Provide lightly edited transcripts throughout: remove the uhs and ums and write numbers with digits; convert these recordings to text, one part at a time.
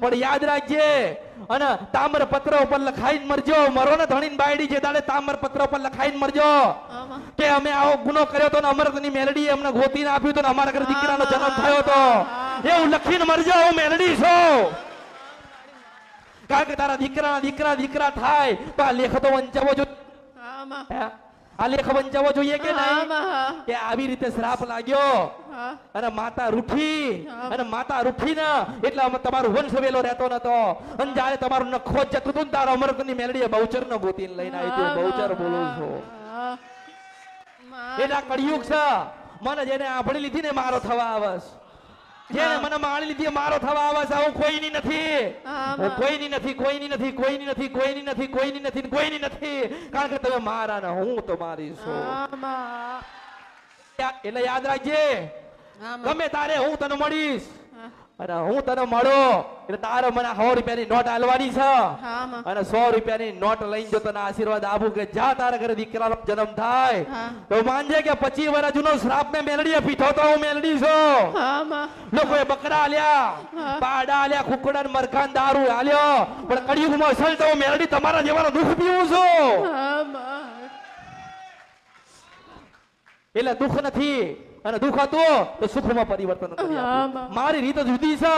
પણ યાદ રાખજે અને તામ્ર પત્ર ઉપર લખાઈને મરજો મરો ને ધણીન બાયડી જે દાડે તામ્ર પત્ર ઉપર લખાઈને મરજો કે અમે આવો ગુનો કર્યો તો ને અમરતની મેલડી અમને ગોતીને આપ્યું તો ને અમારા ઘરે દીકરાનો જન્મ થયો તો એવું લખીને મરજો હું મેલડી છું કારણ કે તારા દીકરા દીકરા થાય તો આ લેખ તો વંચાવો જોઈએ આ લેખ વંચાવો જોઈએ કે નહીં કે આવી રીતે શ્રાપ લાગ્યો અને માતા રૂઠી અને માતા રૂઠી ને એટલે તમારું વંશ વેલો રહેતો નતો અને જ્યારે તમારું નખો જતું હતું તારો અમરતની મેલડીએ બહુચર નો ગોતીને લઈને આવી તું બહુચર બોલું છું એના કળિયુગ છે મને જેને આંભળી લીધી ને મારો થવા આવસ જેને મને માણી લીધી મારો થવા આવસ હું કોઈની નથી હું કોઈની નથી કોઈની નથી કોઈની નથી કોઈની નથી કોઈની નથી કોઈની નથી કારણ કે તમે મારા ને હું તમારી છું એટલે યાદ રાખજે ગમે તારે હું તને મળીશ અને હું તને મળો એટલે તારે મને 100 રૂપિયાની નોટ આલવાની છે અને 100 રૂપિયાની નોટ લઈને જો તને આશીર્વાદ આપું કે જા તારા ઘરે દીકરાનો જન્મ થાય તો માનજે કે 25 વર્ષ જૂનો શ્રાપ મેં મેલડીએ પીઠો તો હું મેલડી છું લોકોએ બકરા આલ્યા પાડા આલ્યા કુકડા ને મરઘાન દારૂ આલ્યો પણ કળિયુગમાં અસલ તો હું મેલડી તમારા જેવાનો દુઃખ પીવું છું એટલે દુઃખ નથી અને દુઃખ હતું તો સુખમાં પરિવર્તન કરી આપ્યું મારી રીત જુદી છે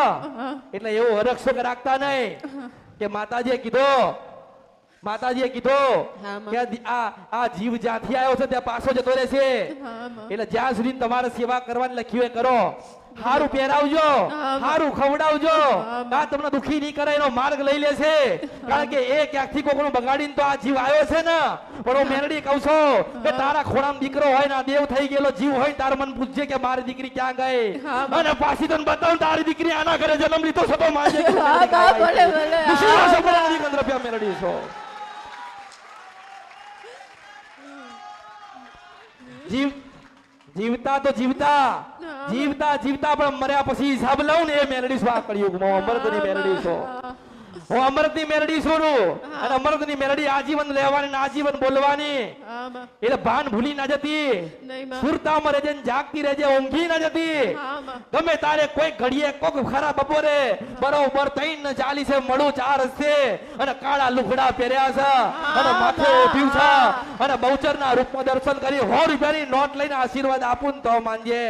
એટલે એવો હરક્ષો રાખતા નહીં કે માતાજીએ કીધું કે આ જીવ જ્યાંથી આવ્યો છે ત્યાં પાછો જતો રહેશે એટલે જ્યાં સુધી તમારે સેવા કરવાની લખ્યું એ કરો હારું પહેરાવજો હારું ખવડાવજો આ તમને દુખી નહીં કરે એનો માર્ગ લઈ લેશે કારણ કે એ ક્યાંકથી કોકનું બગાડીને તો આ જીવ આવ્યો છે ને પણ હું મેલડી કહું છું કે તારા ખોળામાં દીકરો હોય ને દેવ થઈ ગયેલો જીવ હોય તાર મન પૂછજે કે મારી દીકરી ક્યાં ગઈ અને પાછી તને બતાવું તારી દીકરી આના ઘરે જન્મ લીધો છે તો માજે મેલડી છો જીવતા પણ મર્યા પછી હિસાબ લઉં ને એ મેલડી છું આ કળિયુગમાં અમરતની મેલડી છું હું અમરતની મેલડી છું અને અમરતની મેલડી આજીવન રહેવાની આજીવન બોલવાની એટલે ભાન ભૂલી ના જતી સુરતામાં રહેજે જાગતી રહેજે ઊંઘી ના જતી ગમે તારે કોઈ ઘડીએ કોક ખરા બપોરે બરોબર 3:40 મળું 4 હશે અને કાળા લુગડા પહેર્યા છે અને માથે ઉઠ્યું છે અને બહુચરના રૂપમાં દર્શન કરી 100 રૂપિયાની નોટ લઈને આશીર્વાદ આપું ને તો માનજે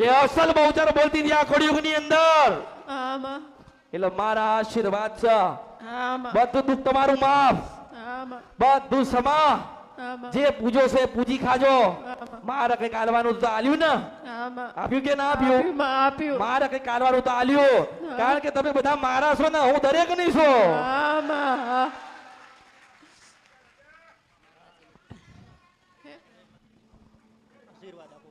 એ અસલ બહુચર બોલતી હતી આ કળિયુગની અંદર એટલે મારા આશીર્વાદ છે બધું દુઃખ તમારું માફ બધું સમા જે પૂજો છે પૂજી ખાજો મારે કઈ કાઢવાનું તો આલ્યું ને આપ્યું કે ના આપ્યું મારે કઈ કાઢવાનું તો આલ્યું કારણ કે તમે બધા મારા છો ને હું દરેક ની છું આશીર્વાદ આપો